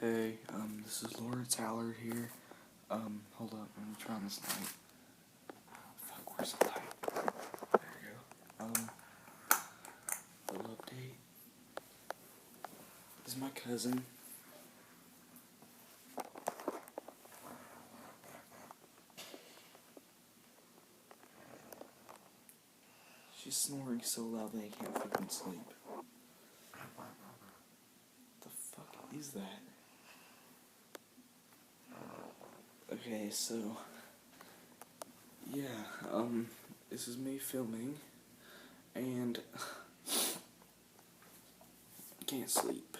Hey, this is Lawrence Allard here. Hold up, let me try on this light. Fuck, where's the light? There you go. Little update. This is my cousin. She's snoring so loud that I can't fucking sleep. The fuck is that? Okay, so yeah, this is me filming, and can't sleep.